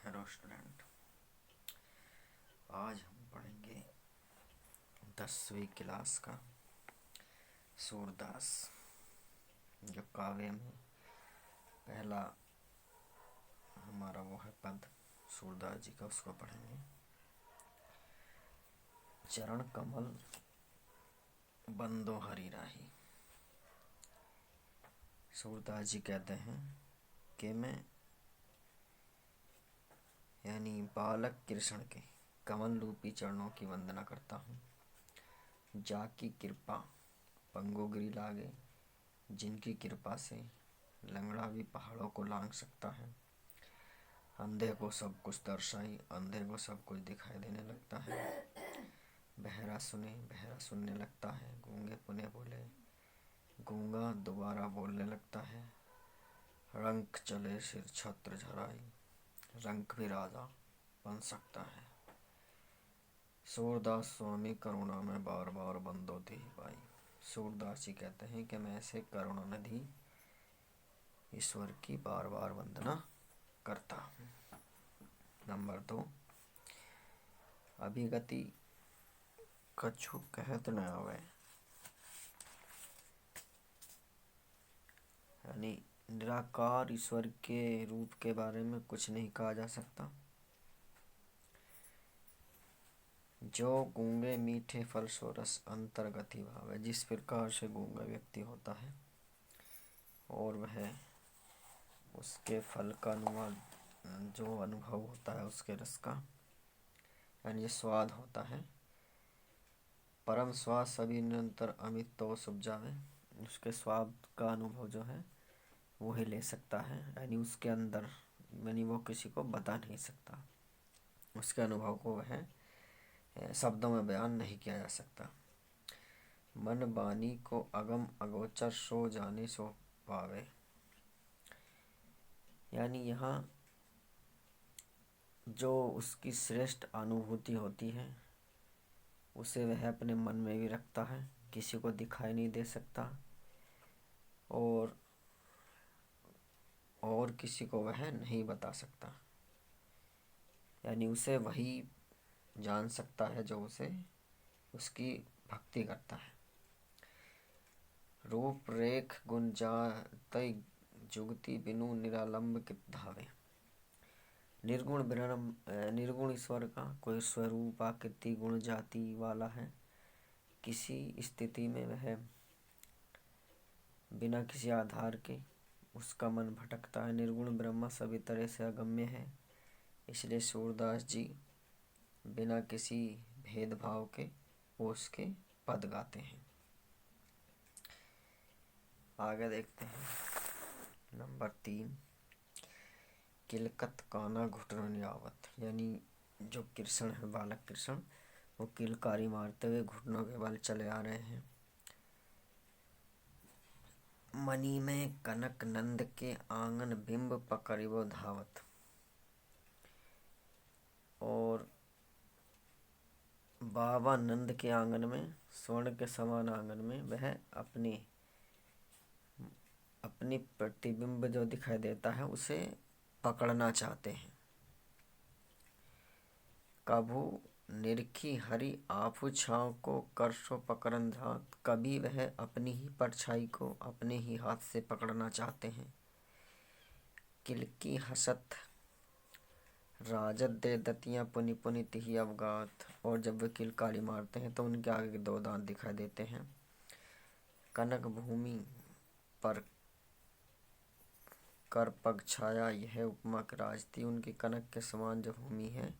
Hello student, आज हम पढ़ेंगे 10वीं क्लास का सूरदास। जो काव्य में पहला हमारा वो है पद सूरदास जी का, उसको पढ़ेंगे। चरण कमल बंदो हरि राही। सूरदास जी कहते हैं कि मैं यानी बालक कृष्ण के कमल रूपी चरणों की वंदना करता हूँ। जाकी कृपा पंगोगिरी लागे, जिनकी कृपा से लंगड़ा भी पहाड़ों को लांघ सकता है। अंधे को सब कुछ दर्शाई, अंधे को सब कुछ दिखाई देने लगता है। बहरा सुनने लगता है। गूंगे पुनः बोले, गूंगा दोबारा बोलने लगता है। रंक चले सिर छत्र झराई, रंक भी राजा बन सकता है। सूरदास स्वामी करुणा में बार बार बंदो थी पाई। सूरदास जी कहते हैं कि मैं ऐसे करुणा निधि ईश्वर की बार बार वंदना करता हूँ। नंबर 2, अभिगति कछु कहत न आवे। यानी निराकार ईश्वर के रूप के बारे में कुछ नहीं कहा जा सकता। जो गूंगे मीठे फल सो रस अंतर्गति भाव है। जिस प्रकार से गूंगा व्यक्ति होता है और वह उसके फल का जो अनुभव होता है उसके रस का, यानी जो स्वाद होता है, परम स्वाद सभी निरंतर अमित तो सुख जावे। उसके स्वाद का अनुभव जो है वो ही ले सकता है, यानी उसके अंदर, यानी वो किसी को बता नहीं सकता। उसके अनुभव को वह शब्दों में बयान नहीं किया जा सकता। मन बानी को अगम अगोचर सो जाने सो पावे। यानी यहाँ जो उसकी श्रेष्ठ अनुभूति होती है उसे वह अपने मन में भी रखता है, किसी को दिखाई नहीं दे सकता और किसी को वह नहीं बता सकता। यानी उसे वही जान सकता है जो उसे उसकी भक्ति करता है। रूप रेख गुण जातै जुगति बिनु निरालंब कित धावे। निर्गुण ईश्वर का कोई स्वरूप आकृति गुण जाति वाला है। किसी स्थिति में वह बिना किसी आधार के उसका मन भटकता है। निर्गुण ब्रह्म सभी तरह से अगम्य है। इसलिए सूरदास जी बिना किसी भेदभाव के वो उसके पद गाते हैं। आगे देखते हैं। नंबर 3, किलकत काना घुटन आवत। यानी जो कृष्ण है, बालक कृष्ण, वो किलकारी मारते हुए घुटनों के बल चले आ रहे हैं। मनी में कनक नंद के आंगन बिंब पकड़िबो धावत। और बाबा नंद के आंगन में, स्वर्ण के समान आंगन में वह अपनी प्रतिबिंब जो दिखाई देता है उसे पकड़ना चाहते हैं। कभू निरखी हरि आफू छाँव को करसो पकड़न धात। कभी वह अपनी ही परछाई को अपने ही हाथ से पकड़ना चाहते हैं। किलकी हसत राजत दे दतियाँ पुनि पुनि तिहि अवगात। और जब वे किलकारी मारते हैं तो उनके आगे के 2 दांत दिखाई देते हैं। कनक भूमि पर कर पग छाया, यह उपमा की राज थी। उनकी कनक के समान जो भूमि है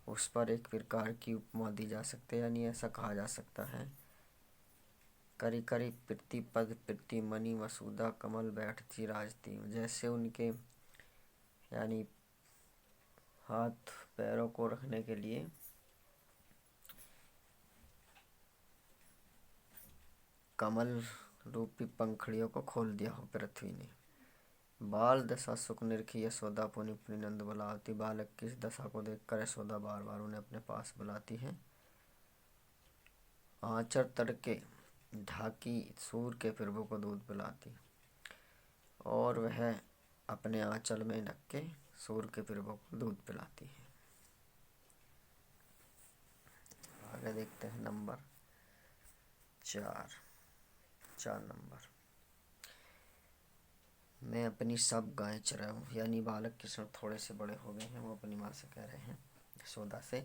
उस पर एक प्रकार की उपमा दी जा सकती है। यानी ऐसा कहा जा सकता है, करी करी प्रीति पद प्रीति मणि मसूदा कमल बैठती राजती। जैसे उनके यानी हाथ पैरों को रखने के लिए कमल रूपी पंखड़ियों को खोल दिया हो पृथ्वी ने। बाल दशा सुख निरखी यशोदा पुनि पुनि नंद बुलाती। बालक की इस दशा को देखकर यशोदा बार बार उन्हें अपने पास बुलाती है। आंचर तड़के ढाकी सूर के प्रभु को दूध पिलाती और वह अपने आंचल में ढक के सूर के प्रभु को दूध पिलाती है। आगे देखते हैं नंबर 4 नंबर। मैं अपनी सब गायें चराऊं, यानी बालक कृष्ण थोड़े से बड़े हो गए हैं। वो अपनी माँ से कह रहे हैं, यशोदा से,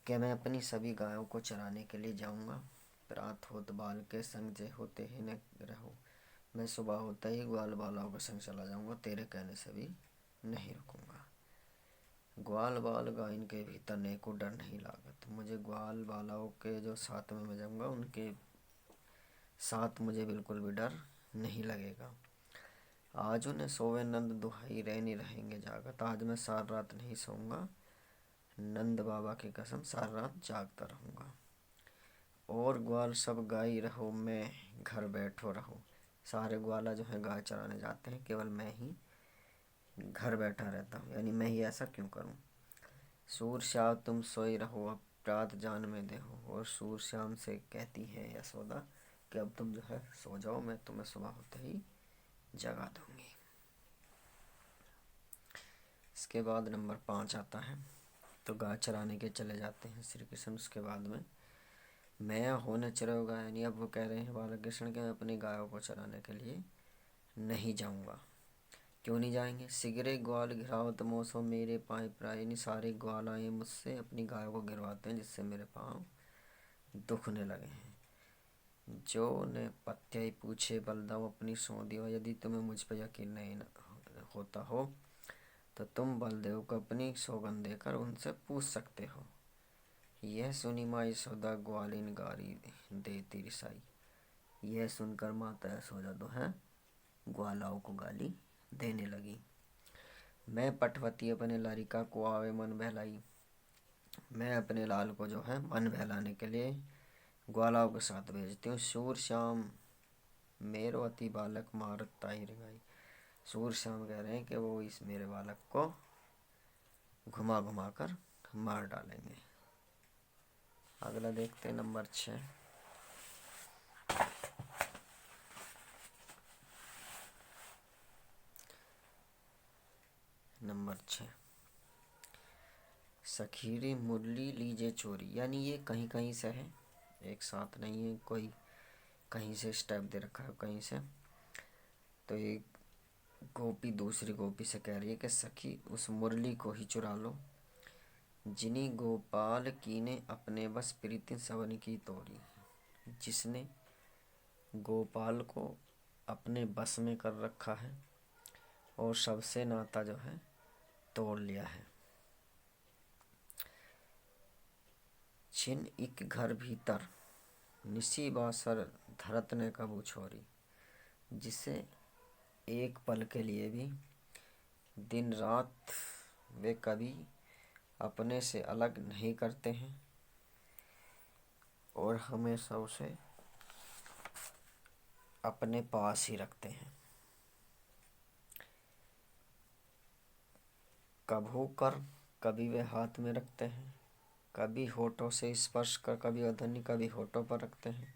कि मैं अपनी सभी गायों को चराने के लिए जाऊंगा। प्रात होत बाल के संग जे होते ही न रहो। मैं सुबह होते ही ग्वाल बालाओं के संग चला जाऊंगा, तेरे कहने से भी नहीं रुकूंगा। ग्वाल बाल गायन के भीतर ने को डर नहीं लागत। मुझे ग्वाल बालाओं के जो साथ में मैं जाऊंगा, उनके साथ मुझे बिल्कुल भी डर नहीं लगेगा। आज उन्हें सोवे नंद दुहाई रहनी रहेंगे जागत। आज मैं सारी रात नहीं सोऊंगा, नंद बाबा की कसम सारी रात जागता रहूँगा। और ग्वाल सब गाई रहो, मैं घर बैठो रहो। सारे ग्वाला जो है गाय चराने जाते हैं, केवल मैं ही घर बैठा रहता हूँ, यानी मैं ही ऐसा क्यों करूँ। सूर श्याम तुम सोई रहो, अब रात जान में दे हो। और सूर श्याम से कहती है यशोदा कि अब तुम जो है सो जाओ, मैं तुम्हें सुबह होते ही जगा दूंगी। इसके बाद नंबर 5 आता है। तो गाय चराने के चले जाते हैं श्री कृष्ण। उसके बाद में मैं होने चरोगा, यानी अब वो कह रहे हैं बालक कृष्ण के, मैं अपनी गायों को चराने के लिए नहीं जाऊंगा। क्यों नहीं जाएंगे। सिगरे ग्वाल घिरावत मोसो मेरे पाँव प्राय, यानी सारे ग्वाल आए मुझसे अपनी गायों को गिरवाते हैं, जिससे मेरे पाँव दुखने लगे हैं। जो ने पत्याई पूछे बलदाव अपनी सो दियो, यदि तुम्हें मुझ पर यकीन नहीं होता हो तो तुम बलदेव को अपनी सौगंध देकर उनसे पूछ सकते हो। यह सुनी माँ यशोदा ग्वालिन गारी देती रिसाई। यह सुनकर माता यशोदा तो है ग्वालाओं को गाली देने लगी। मैं पटवती अपने लारिका को आवे मन बहलाई। मैं अपने लाल को जो है मन बहलाने के लिए ग्वालाओं के साथ भेजती हूँ। सूर श्याम मेरो अति बालक मारत ताई रिंगाई। सूर श्याम कह रहे हैं कि वो इस मेरे बालक को घुमा घुमा कर मार डालेंगे। अगला देखते हैं नंबर 6। नंबर 6 सखीरी मुरली लीजे चोरी, यानी ये कहीं कहीं से है, एक साथ नहीं है, कोई कहीं से स्टेप दे रखा है कहीं से। तो एक गोपी दूसरी गोपी से कह रही है कि सखी उस मुरली को ही चुरा लो, जिनी गोपाल की ने अपने बस प्रीति सवन की तोड़ी। जिसने गोपाल को अपने बस में कर रखा है और सबसे नाता जो है तोड़ लिया है। छिन एक घर भीतर निसी बासर धरत ने कबू छोरी। जिसे एक पल के लिए भी दिन रात वे कभी अपने से अलग नहीं करते हैं और हमेशा उसे अपने पास ही रखते हैं। कभू कर कभी वे हाथ में रखते हैं, कभी होठों से स्पर्श कर, कभी अधनी कभी होठों पर रखते हैं।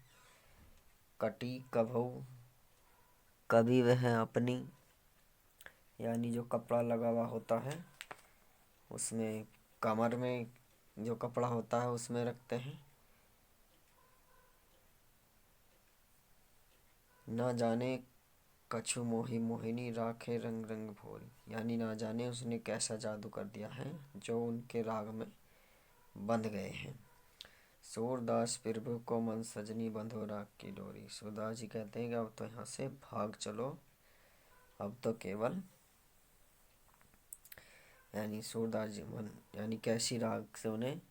कटी कभू कभी वह अपनी, यानी जो कपड़ा लगा हुआ होता है उसमें, कमर में जो कपड़ा होता है उसमें रखते हैं। ना जाने कछु मोही मोहिनी राखे रंग रंग भोरी, यानी ना जाने उसने कैसा जादू कर दिया है जो उनके राग में बंध गए हैं। सूरदास प्रभु को मन सजनी बंधो राग की डोरी। सूरदास जी कहते हैं कि अब तो यहाँ से भाग चलो, अब तो केवल, यानी सूरदास जी मन यानी कैसी राग से उन्हें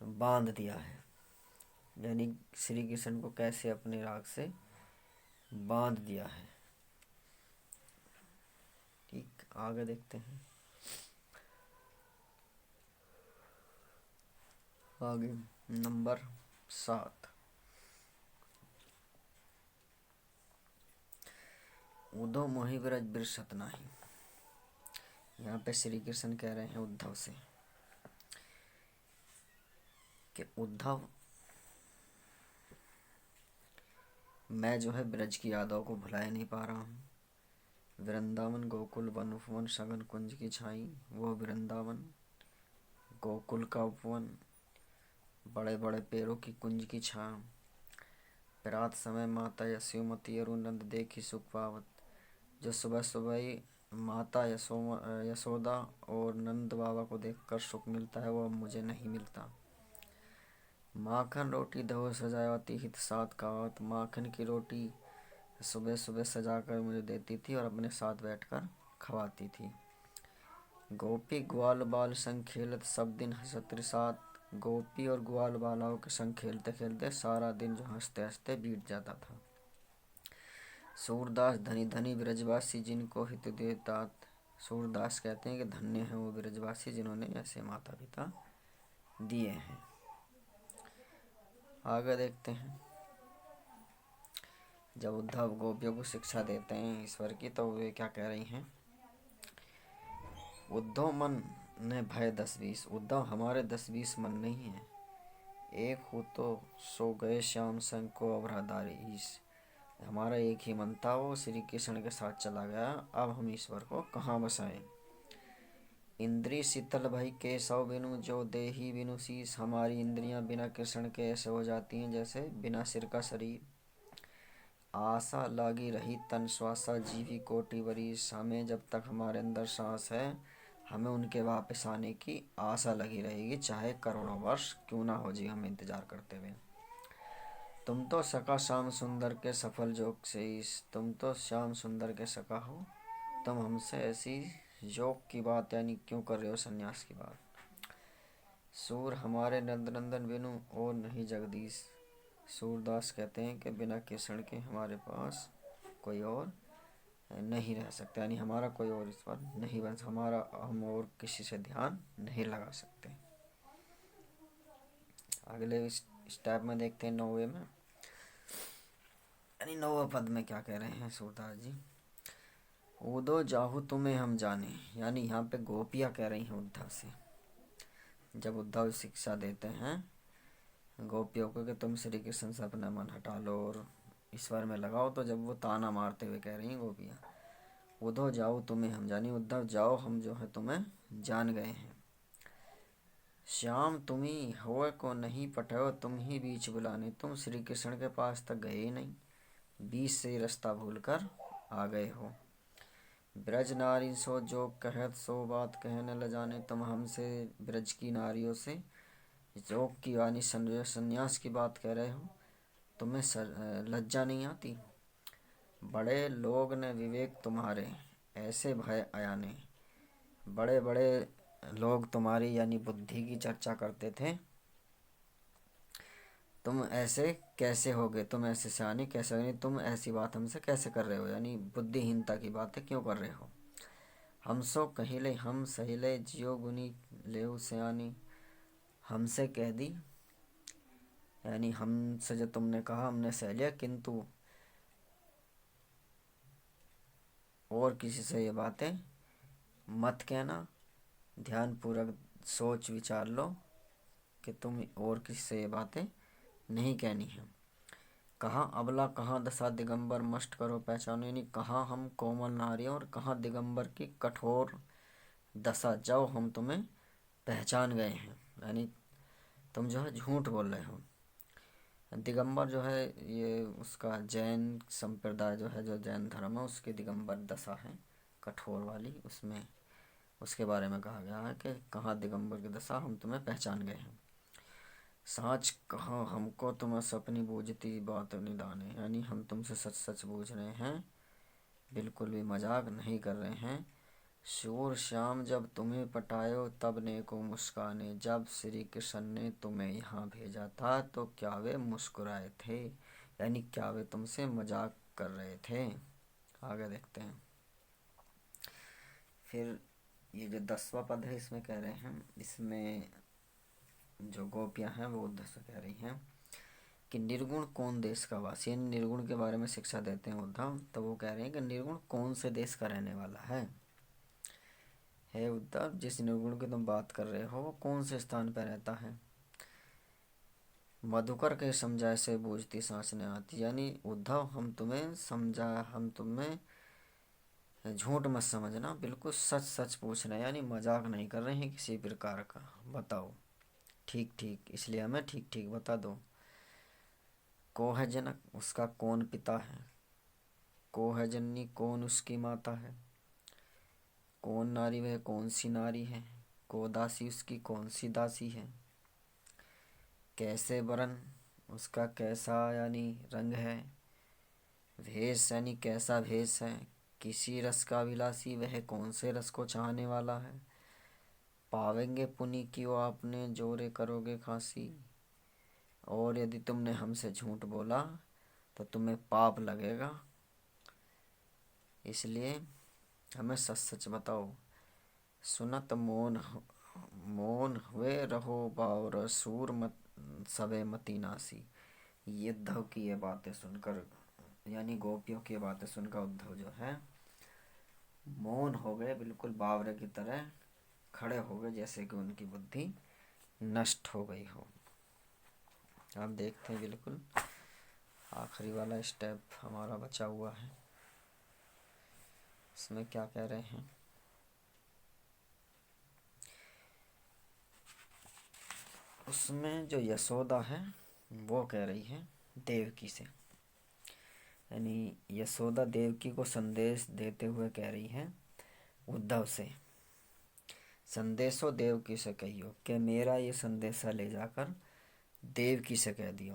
बांध दिया है, यानी श्री कृष्ण को कैसे अपने राग से बांध दिया है। ठीक, आगे देखते हैं। आगे नंबर 7 उद्धव मोहि ब्रज बिरसत नाही। यहाँ पे श्री कृष्ण कह रहे हैं उद्धव से कि उद्धव, मैं जो है ब्रज की यादों को भुला नहीं पा रहा हूँ। वृंदावन गोकुल वन उपवन सघन कुंज की छाई। वो वृंदावन गोकुल का उपवन, बड़े बड़े पेड़ों की कुंज की छां। प्रात समय माता यशोमती और नंद देखी सुख पावत। जो सुबह सुबह ही माता यशोदा और नंद बाबा को देखकर सुख मिलता है, वो अब मुझे नहीं मिलता। माखन रोटी दहो सजावती हित साथ खावत। माखन की रोटी सुबह सुबह सजाकर मुझे देती थी और अपने साथ बैठकर खवाती थी। गोपी ग्वाल बाल संग खेलत सब दिन हंसत रिसात। गोपी और ग्वाल बालाओं के संग खेलते खेलते सारा दिन जो हंसते हंसते बीत जाता था। सूरदास धनी धनी ब्रजवासी जिनको हित देतात। सूरदास कहते हैं कि धन्य है वो ब्रजवासी जिन्होंने ऐसे माता पिता दिए हैं। आगे देखते हैं। जब उद्धव गोपियों को शिक्षा देते हैं ईश्वर की, तो वे क्या कह रही हैं। उद्धव मन ने भय 10-20। उद्धव हमारे 10-20 मन नहीं है। एक हो तो सो गए श्याम संग को अवराधारी ईश। हमारा एक ही मन था, वो श्री कृष्ण के साथ चला गया। अब हम ईश्वर को कहाँ बसाएं। इंद्री शीतल भई केशव बिनु जो देही बिनु शीस। हमारी इंद्रियां बिना कृष्ण के ऐसे हो जाती हैं जैसे बिना सिर का शरीर। आशा लागी रही तन श्वासा जीवी कोटि वरीस। हमें जब तक हमारे अंदर सांस है, हमें उनके वापस आने की आशा लगी रहेगी, चाहे करोड़ों वर्ष क्यों ना हो जी हम इंतजार करते हुए। तुम तो सका श्याम सुंदर के सफल जोग से ईश। तुम तो श्याम सुंदर के सका हो, तुम हमसे ऐसी योग की बात यानी क्यों कर रहे हो संन्यास की बात। सूर हमारे नंदनंदन बिनु और नहीं जगदीश। सूरदास कहते हैं कि बिना कृष्ण के हमारे पास कोई और नहीं रह सकता, यानी हमारा कोई और ईश्वर नहीं बन, हमारा हम और किसी से ध्यान नहीं लगा सकते। अगले स्टेप में देखते हैं 9वें में, यानी 9वें पद में क्या कह रहे हैं सूरदास जी। उदो जाहु तुम्हें हम जाने, यानी यहाँ पे गोपियाँ कह रही हैं उद्धव से। जब उद्धव शिक्षा देते हैं गोपियों को कि तुम श्री कृष्ण से अपना मन हटा लो और ईश्वर में लगाओ, तो जब वो ताना मारते हुए कह रही हैं गोपियाँ, उद्धव जाओ तुम्हें हम जानी। उद्धव जाओ, हम जो है तुम्हें जान गए हैं। श्याम तुम्ही हो को नहीं पटाओ, तुम ही बीच बुलाने। तुम श्री कृष्ण के पास तक गए ही नहीं, बीच से ही रास्ता भूल कर आ गए हो। ब्रज नारी सो जो कहत सो बात कहने ल जाने। तुम हमसे ब्रज की नारियों से जोग की वाणी संन्यास की बात कह रहे हो, तुम्हें लज्जा नहीं आती। बड़े लोग ने विवेक तुम्हारे ऐसे भय अयाने। बड़े बड़े लोग तुम्हारी यानी बुद्धि की चर्चा करते थे, तुम ऐसे कैसे हो गए, तुम ऐसे सियाने कैसे हो, यानी तुम ऐसी बात हमसे कैसे कर रहे हो, यानी बुद्धिहीनता की बातें क्यों कर रहे हो। हम सो कहिले हम सहिले जियो गुनी लेहु सियानी। हमसे कह दी, यानी हमसे जो तुमने कहा हमने सह लिया, किंतु और किसी से ये बातें मत कहना। ध्यानपूर्वक सोच विचार लो कि तुम और किसी से ये बातें नहीं कहनी है। कहाँ अबला कहाँ दशा दिगंबर मस्ट करो पहचानो, यानी कहाँ हम कोमल नारी और कहाँ दिगंबर की कठोर दशा, जाओ हम तुम्हें पहचान गए हैं, यानी तुम जो है झूठ बोल रहे हो। दिगंबर जो है ये उसका जैन संप्रदाय जो है, जो जैन धर्म है उसकी दिगंबर दशा है कठोर वाली, उसमें उसके बारे में कहा गया है कि कहाँ दिगंबर की दशा, हम तुम्हें पहचान गए हैं। साँच कहाँ हमको तुम सपनी बूझती बात निदाने, यानी हम तुमसे सच सच बूझ रहे हैं, बिल्कुल भी मजाक नहीं कर रहे हैं। शूर श्याम जब तुम्हें पटायो तब ने को मुस्काने। जब श्री कृष्ण ने तुम्हें यहाँ भेजा था तो क्या वे मुस्कुराए थे, यानी क्या वे तुमसे मजाक कर रहे थे। आगे देखते हैं। फिर ये जो 10वां पद है इसमें कह रहे हैं, इसमें जो गोपियाँ हैं वो उद्धव से कह रही हैं कि निर्गुण कौन देश का वासी, यानी निर्गुण के बारे में शिक्षा देते हैं उद्धव। तो वो कह रहे हैं कि निर्गुण कौन से देश का रहने वाला है। हे उद्धव, जिस निर्गुण की तुम बात कर रहे हो वो कौन से स्थान पर रहता है। मधुकर के समझाए से बूझती सांस ने आती, यानी उद्धव हम तुम्हें समझा, हम तुम्हें झूठ मत समझना, बिल्कुल सच सच पूछ रहे हैं, यानी मजाक नहीं कर रहे हैं किसी प्रकार का। बताओ। ठीक ठीक, इसलिए हमें ठीक ठीक बता दो। को है जनक, उसका कौन पिता है? को है जननी, कौन उसकी माता है? कौन नारी, वह कौन सी नारी है? को दासी, उसकी कौन सी दासी है? कैसे वरन, उसका कैसा यानी रंग है? भेष यानी कैसा भेष है? किसी रस का अभिलाषी, वह कौन से रस को चाहने वाला है? पावेंगे पुनि की वो आपने, जोरे करोगे खांसी। और यदि तुमने हमसे झूठ बोला तो तुम्हें पाप लगेगा, इसलिए हमें सच सच बताओ। सुनत मौन हुए रहो बावर, सूर मत सबे मती नासी। ये उद्धव की ये बातें सुनकर, यानी गोपियों की बातें सुनकर उद्धव जो है मौन हो गए, बिल्कुल बावरे की तरह खड़े हो गए, जैसे कि उनकी बुद्धि नष्ट हो गई हो। अब देखते हैं, बिल्कुल आखिरी वाला स्टेप हमारा बचा हुआ है, इसमें क्या कह रहे हैं। उसमें जो यशोदा है वो कह रही है देवकी से, यानी यशोदा देवकी को संदेश देते हुए कह रही है उद्धव से, संदेशो देवकी से कहियो कि मेरा ये संदेशा ले जाकर देवकी से कह दियो।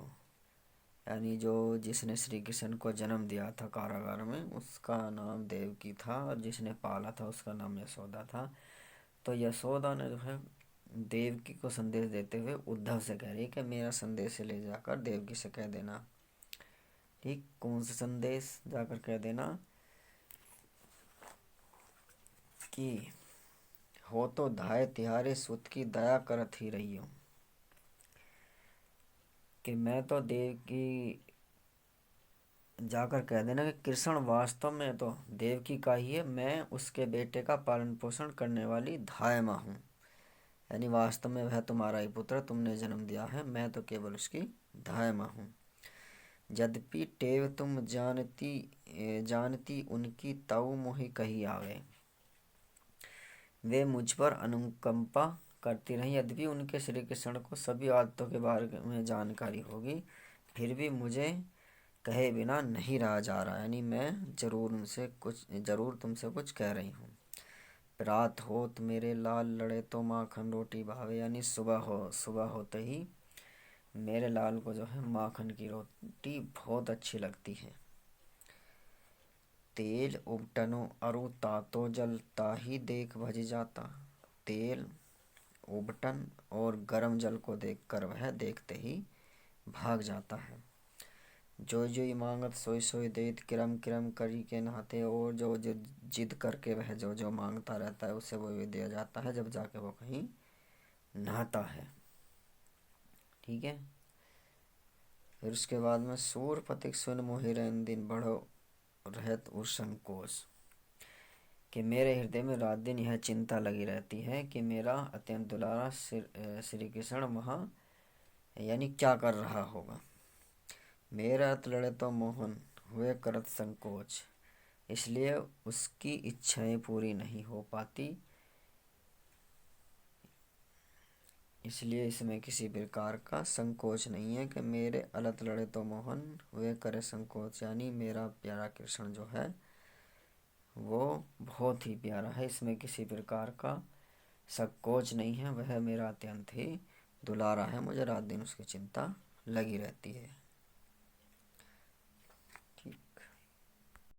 यानी जो जिसने श्री कृष्ण को जन्म दिया था कारागार में, उसका नाम देवकी था, और जिसने पाला था उसका नाम यशोदा था। तो यशोदा ने जो है देवकी को संदेश देते हुए उद्धव से कह रही है कि मेरा संदेश ले जाकर देवकी से कह देना। ठीक, कौन सा संदेश जाकर कह देना कि हो तो धाय तिहारे सुत की दया करत ही रही हूँ, कि मैं तो देवकी जाकर कह देना कि कृष्ण वास्तव में तो देवकी का ही है, मैं उसके बेटे का पालन पोषण करने वाली धाय माँ हूँ, यानी वास्तव में वह तुम्हारा ही पुत्र, तुमने जन्म दिया है, मैं तो केवल उसकी धाय माँ हूँ। यद्यपि टेव तुम जानती उनकी, तऊ मोहि कही आवे। वे मुझ पर अनुकंपा करती रही, यद्यपि उनके श्री कृष्ण को सभी आदतों के बारे में जानकारी होगी, फिर भी मुझे कहे बिना नहीं रहा जा रहा, यानी मैं जरूर तुमसे कुछ कह रही हूँ। रात होत मेरे लाल लड़े तो माखन रोटी भावे, यानी सुबह होते ही मेरे लाल को जो है माखन की रोटी बहुत अच्छी लगती है। तेल उबटनो अरु तातो जल ताही देख भज जाता। तेल उबटन और गर्म जल को देखकर वह देखते ही भाग जाता है। जो जो मांगत सोई सोई देत, किरम किरम करी के नहाते, और जो जो जिद करके वह जो जो मांगता रहता है उसे वो दिया जाता है जब जाके वो कहीं नहाता है। ठीक है, फिर उसके बाद में सूर पथिक सुन मोहि रैन दिन बढ़ो रहत उर संकोच, कि मेरे हृदय में रात दिन यह चिंता लगी रहती है कि मेरा अत्यंत दुलारा श्री कृष्ण वहाँ यानी क्या कर रहा होगा। मेरा अत लड़े तो मोहन हुए करत संकोच, इसलिए उसकी इच्छाएं पूरी नहीं हो पाती, इसलिए इसमें किसी प्रकार का संकोच नहीं है कि मेरे अलत लड़े तो मोहन हुए करे संकोच, यानी मेरा प्यारा कृष्ण जो है वो बहुत ही प्यारा है, इसमें किसी प्रकार का संकोच नहीं है, वह मेरा अत्यंत ही दुलारा है, मुझे रात दिन उसकी चिंता लगी रहती है।